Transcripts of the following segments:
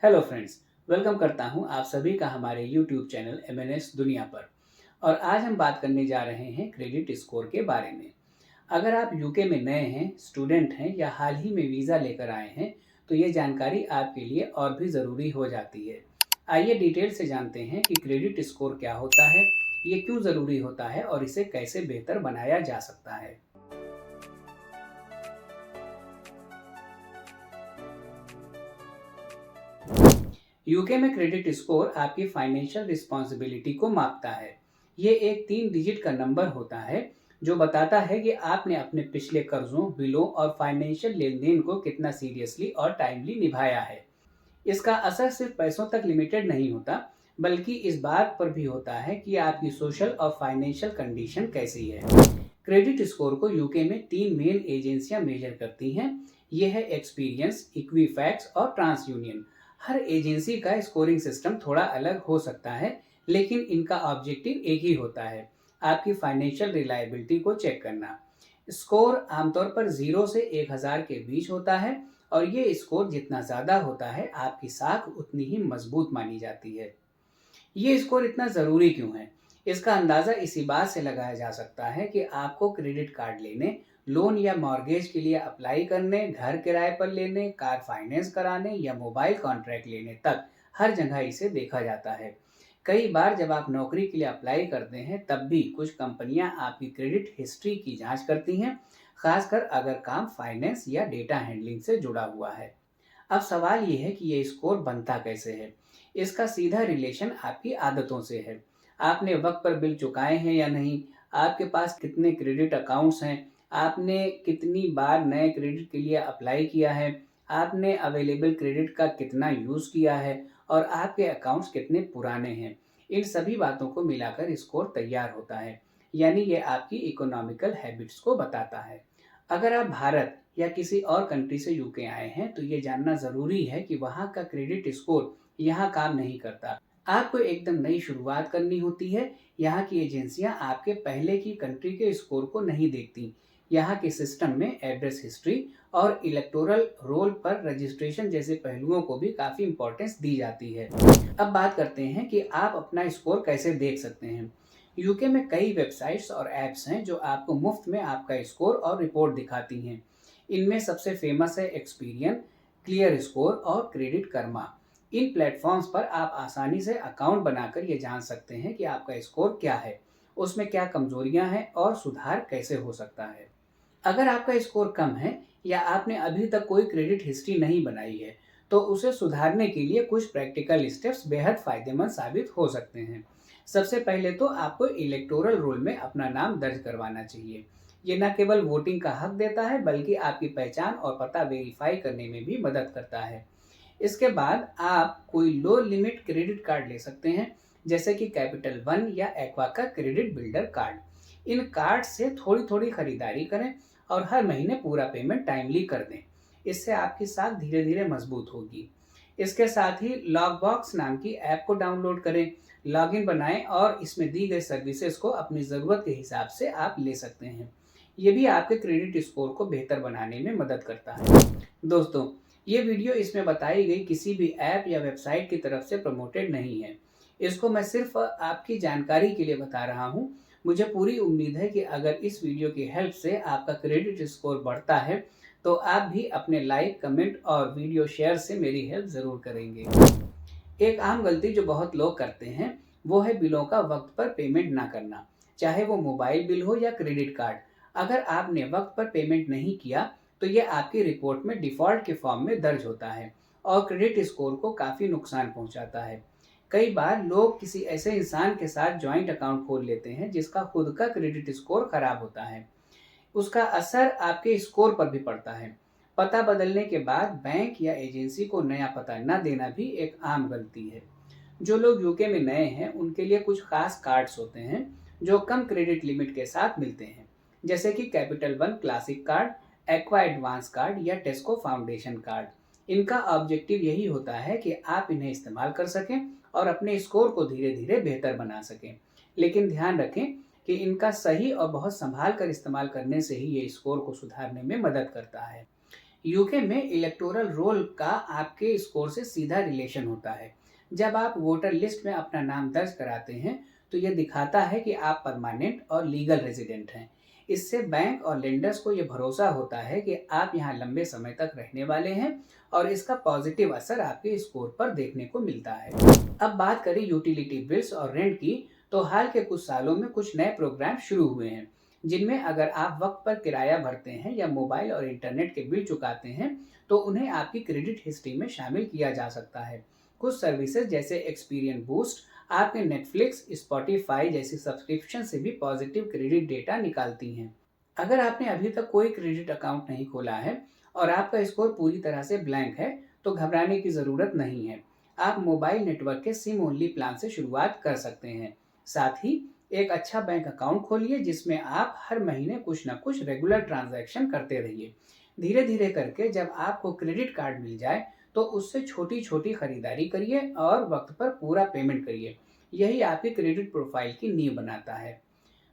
Hello friends, welcome करता हूं आप सभी का हमारे यूट्यूब चैनल एमएनएस दुनिया पर। और आज हम बात करने जा रहे हैं क्रेडिट स्कोर के बारे में। अगर आप यूके में नए हैं, स्टूडेंट हैं या हाल ही में वीज़ा लेकर आए हैं, तो ये जानकारी आपके लिए और भी ज़रूरी हो जाती है। आइए डिटेल से जानते हैं कि क्रेडिट स्कोर क्या होता है, ये क्यों ज़रूरी होता है और इसे कैसे बेहतर बनाया जा सकता है। यूके में क्रेडिट स्कोर आपकी फाइनेंशियल रिस्पॉन्सिबिलिटी को मापता है। ये एक 3 डिजिट का नंबर होता है जो बताता है कि आपने अपने पिछले कर्जों, बिलों और फाइनेंशियल लेन देन को कितना सीरियसली और टाइमली निभाया है। इसका असर सिर्फ पैसों तक लिमिटेड नहीं होता, बल्कि इस बात पर भी होता है कि आपकी सोशल और फाइनेंशियल कंडीशन कैसी है। क्रेडिट स्कोर को यूके में 3 मेन एजेंसियां मेजर करती हैं। ये है एक्सपीरियंस, इक्विफैक्स और ट्रांस यूनियन। हर एजेंसी का स्कोरिंग सिस्टम थोड़ा अलग हो सकता है, लेकिन इनका ऑब्जेक्टिव एक ही होता है, आपकी फाइनेंशियल रिलायबिलिटी को चेक करना। स्कोर आमतौर पर 0 से 1000 के बीच होता है, और ये स्कोर जितना ज़्यादा होता है आपकी साख उतनी ही मजबूत मानी जाती है। ये स्कोर इतना ज़रूरी क्यों है? इसका अंदाज़ा इसी बात से लगाया जा सकता है कि आपको क्रेडिट कार्ड लेने, लोन या मॉर्गेज के लिए अप्लाई करने, घर किराए पर लेने, कार फाइनेंस कराने या मोबाइल कॉन्ट्रैक्ट लेने तक हर जगह इसे देखा जाता है। कई बार जब आप नौकरी के लिए अप्लाई करते हैं, तब भी कुछ कंपनियां आपकी क्रेडिट हिस्ट्री की जांच करती हैं, खासकर अगर काम फाइनेंस या डेटा हैंडलिंग से जुड़ा हुआ है। अब सवाल ये है कि ये स्कोर बनता कैसे है। इसका सीधा रिलेशन आपकी आदतों से है। आपने वक्त पर बिल चुकाए हैं या नहीं, आपके पास कितने क्रेडिट अकाउंट्स हैं, आपने कितनी बार नए क्रेडिट के लिए अप्लाई किया है, आपने अवेलेबल क्रेडिट का कितना यूज़ किया है और आपके अकाउंट्स कितने पुराने हैं। इन सभी बातों को मिलाकर स्कोर तैयार होता है, यानी ये आपकी इकोनॉमिकल हैबिट्स को बताता है। अगर आप भारत या किसी और कंट्री से यूके आए हैं, तो ये जानना ज़रूरी है कि वहाँ का क्रेडिट स्कोर यहाँ काम नहीं करता। आपको एकदम नई शुरुआत करनी होती है। यहाँ की एजेंसियाँ आपके पहले की कंट्री के स्कोर को नहीं देखती। यहाँ के सिस्टम में एड्रेस हिस्ट्री और इलेक्टोरल रोल पर रजिस्ट्रेशन जैसे पहलुओं को भी काफ़ी इंपॉर्टेंस दी जाती है। अब बात करते हैं कि आप अपना स्कोर कैसे देख सकते हैं। यूके में कई वेबसाइट्स और ऐप्स हैं जो आपको मुफ्त में आपका स्कोर और रिपोर्ट दिखाती हैं। इनमें सबसे फेमस है एक्सपीरियन, क्लियर स्कोर और क्रेडिट कर्मा। इन प्लेटफॉर्म्स पर आप आसानी से अकाउंट बनाकर ये जान सकते हैं कि आपका स्कोर क्या है, उसमें क्या कमजोरियां हैं और सुधार कैसे हो सकता है। अगर आपका स्कोर कम है या आपने अभी तक कोई क्रेडिट हिस्ट्री नहीं बनाई है, तो उसे सुधारने के लिए कुछ प्रैक्टिकल स्टेप्स बेहद फायदेमंद साबित हो सकते हैं। सबसे पहले तो आपको इलेक्टोरल रोल में अपना नाम दर्ज करवाना चाहिए। ये न केवल वोटिंग का हक देता है, बल्कि आपकी पहचान और पता वेरीफाई करने में भी मदद करता है। इसके बाद आप कोई लो लिमिट क्रेडिट कार्ड ले सकते हैं, जैसे कि कैपिटल वन या एक्वा का क्रेडिट बिल्डर कार्ड। इन कार्ड से थोड़ी थोड़ी खरीदारी करें और हर महीने पूरा पेमेंट टाइमली कर दें। इससे आपकी साख धीरे धीरे मजबूत होगी। इसके साथ ही लॉगबॉक्स नाम की ऐप को डाउनलोड करें, लॉगिन बनाएं और इसमें दी गई सर्विसेज को अपनी ज़रूरत के हिसाब से आप ले सकते हैं। ये भी आपके क्रेडिट स्कोर को बेहतर बनाने में मदद करता है। दोस्तों, ये वीडियो इसमें बताई गई किसी भी ऐप या वेबसाइट की तरफ से प्रमोटेड नहीं है। इसको मैं सिर्फ आपकी जानकारी के लिए बता रहा हूँ। मुझे पूरी उम्मीद है कि अगर इस वीडियो की हेल्प से आपका क्रेडिट स्कोर बढ़ता है, तो आप भी अपने लाइक, कमेंट और वीडियो शेयर से मेरी हेल्प ज़रूर करेंगे। एक आम गलती जो बहुत लोग करते हैं, वो है बिलों का वक्त पर पेमेंट ना करना, चाहे वो मोबाइल बिल हो या क्रेडिट कार्ड। अगर आपने वक्त पर पेमेंट नहीं किया, तो ये आपकी रिपोर्ट में डिफ़ॉल्ट के फॉर्म में दर्ज होता है और क्रेडिट स्कोर को काफ़ी नुकसान पहुंचाता है। कई बार लोग किसी ऐसे इंसान के साथ जॉइंट अकाउंट खोल लेते हैं जिसका खुद का क्रेडिट स्कोर खराब होता है। उसका असर आपके स्कोर पर भी पड़ता है। पता बदलने के बाद बैंक या एजेंसी को नया पता न देना भी एक आम गलती है। जो लोग यूके में नए हैं, उनके लिए कुछ खास कार्ड्स होते हैं जो कम क्रेडिट लिमिट के साथ मिलते हैं, जैसे कि capital one classic card, aqua advance card या टेस्को फाउंडेशन कार्ड। इनका ऑब्जेक्टिव यही होता है कि आप इन्हें इस्तेमाल कर सकें और अपने स्कोर को धीरे धीरे बेहतर बना सकें। लेकिन ध्यान रखें कि इनका सही और बहुत संभाल कर इस्तेमाल करने से ही ये स्कोर को सुधारने में मदद करता है। यूके में इलेक्टोरल रोल का आपके स्कोर से सीधा रिलेशन होता है। जब आप वोटर लिस्ट में अपना नाम दर्ज कराते हैं तो यह दिखाता है कि आप परमानेंट और लीगल रेजिडेंट हैं। इससे बैंक और लेंडर्स को यह भरोसा होता है कि आप यहाँ लंबे समय तक रहने वाले हैं और इसका पॉजिटिव असर आपके स्कोर पर देखने को मिलता है। अब बात करें यूटिलिटी बिल्स और रेंट की, तो हाल के कुछ सालों में कुछ नए प्रोग्राम शुरू हुए हैं जिनमें अगर आप वक्त पर किराया भरते हैं या मोबाइल और इंटरनेट के बिल चुकाते हैं तो उन्हें आपकी क्रेडिट हिस्ट्री में शामिल किया जा सकता है। कुछ सर्विसेज जैसे एक्सपीरियन बूस्ट आपके नेटफ्लिक्स, स्पॉटिफाई जैसी सब्सक्रिप्शन से भी पॉजिटिव क्रेडिट डेटा निकालती हैं। अगर आपने अभी तक कोई क्रेडिट अकाउंट नहीं खोला है और आपका स्कोर पूरी तरह से ब्लैंक है तो घबराने की ज़रूरत नहीं है। आप मोबाइल नेटवर्क के सिम ओनली प्लान से शुरुआत कर सकते हैं। साथ ही एक अच्छा बैंक अकाउंट खोलिए जिसमें आप हर महीने कुछ न कुछ रेगुलर ट्रांजैक्शन करते रहिए। धीरे धीरे करके जब आपको क्रेडिट कार्ड मिल जाए तो उससे छोटी छोटी खरीदारी करिए और वक्त पर पूरा पेमेंट करिए। यही आपकी क्रेडिट प्रोफाइल की नींव बनाता है।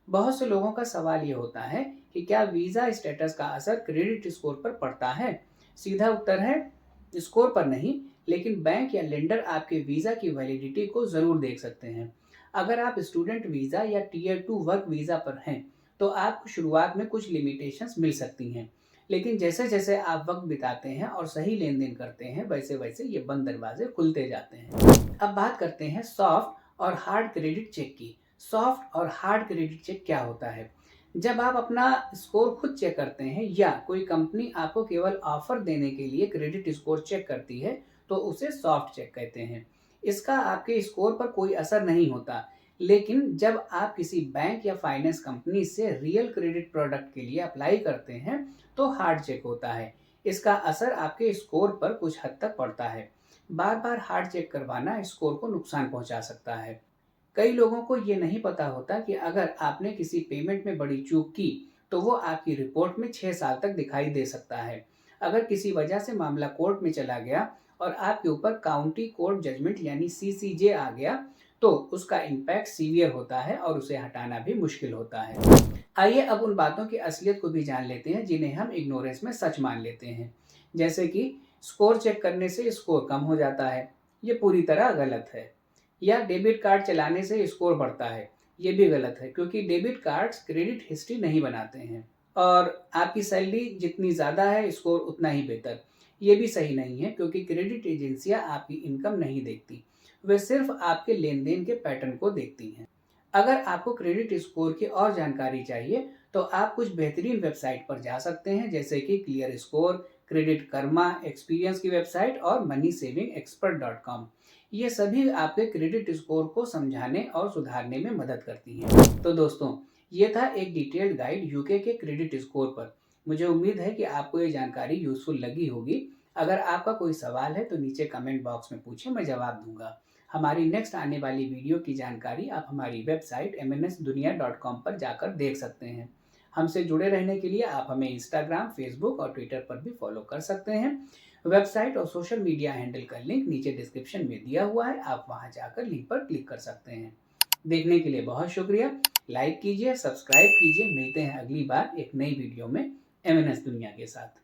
बहुत से लोगों का सवाल ये होता है कि क्या वीज़ा स्टेटस का असर क्रेडिट स्कोर पर पड़ता है। सीधा उत्तर है स्कोर पर नहीं, लेकिन बैंक या लेंडर आपके वीज़ा की वैलिडिटी को ज़रूर देख सकते हैं। अगर आप स्टूडेंट वीज़ा या टीयर 2 वर्क वीज़ा पर हैं तो आपको शुरुआत में कुछ लिमिटेशंस मिल सकती हैं, लेकिन जैसे जैसे आप वक्त बिताते हैं और सही लेन देन करते हैं वैसे वैसे ये बंद दरवाजे खुलते जाते हैं। अब बात करते हैं सॉफ्ट और हार्ड क्रेडिट चेक की। सॉफ्ट और हार्ड क्रेडिट चेक क्या होता है? जब आप अपना स्कोर खुद चेक करते हैं या कोई कंपनी आपको केवल ऑफर देने के लिए क्रेडिट स्कोर चेक करती है तो उसे सॉफ्ट चेक कहते हैं। इसका आपके स्कोर पर कोई असर नहीं होता, लेकिन जब आप किसी बैंक या फाइनेंस कंपनी से रियल क्रेडिट प्रोडक्ट के लिए अप्लाई करते हैं तो हार्ड चेक होता है। इसका असर आपके स्कोर पर कुछ हद तक पड़ता है। बार बार हार्ड चेक करवाना स्कोर को नुकसान पहुंचा सकता है। कई लोगों को ये नहीं पता होता कि अगर आपने किसी पेमेंट में बड़ी चूक की तो वो आपकी रिपोर्ट में 6 साल तक दिखाई दे सकता है। अगर किसी वजह से मामला कोर्ट में चला गया और आपके ऊपर काउंटी कोर्ट जजमेंट यानी सीसीजे आ गया तो उसका इम्पैक्ट सीवियर होता है और उसे हटाना भी मुश्किल होता है। आइए अब उन बातों की असलियत को भी जान लेते हैं जिन्हें हम इग्नोरेंस में सच मान लेते हैं। जैसे कि स्कोर चेक करने से स्कोर कम हो जाता है, ये पूरी तरह गलत है। या डेबिट कार्ड चलाने से स्कोर बढ़ता है, ये भी गलत है क्योंकि डेबिट कार्ड्स क्रेडिट हिस्ट्री नहीं बनाते हैं। और आपकी सैलरी जितनी ज़्यादा है स्कोर उतना ही बेहतर, ये भी सही नहीं है क्योंकि क्रेडिट एजेंसियां आपकी इनकम नहीं देखती, वे सिर्फ आपके लेन देन के पैटर्न को देखती हैं। अगर आपको क्रेडिट स्कोर की और जानकारी चाहिए तो आप कुछ बेहतरीन वेबसाइट पर जा सकते हैं जैसे कि clear score, credit Karma, experience की वेबसाइट और moneysavingexpert.com। ये सभी आपके क्रेडिट स्कोर को समझाने और सुधारने में मदद करती हैं। तो दोस्तों, ये था एक डिटेल्ड गाइड यूके के क्रेडिट स्कोर पर। मुझे उम्मीद है कि आपको ये जानकारी यूजफुल लगी होगी। अगर आपका कोई सवाल है तो नीचे कमेंट बॉक्स में पूछें, मैं जवाब दूंगा। हमारी नेक्स्ट आने वाली वीडियो की जानकारी आप हमारी वेबसाइट mnsdunia.com पर जाकर देख सकते हैं। हमसे जुड़े रहने के लिए आप हमें इंस्टाग्राम, फेसबुक और ट्विटर पर भी फॉलो कर सकते हैं। वेबसाइट और सोशल मीडिया हैंडल का लिंक नीचे डिस्क्रिप्शन में दिया हुआ है, आप वहां जाकर लिंक पर क्लिक कर सकते हैं। देखने के लिए बहुत शुक्रिया। लाइक कीजिए, सब्सक्राइब कीजिए। मिलते हैं अगली बार एक नई वीडियो में एमएनएस दुनिया के साथ।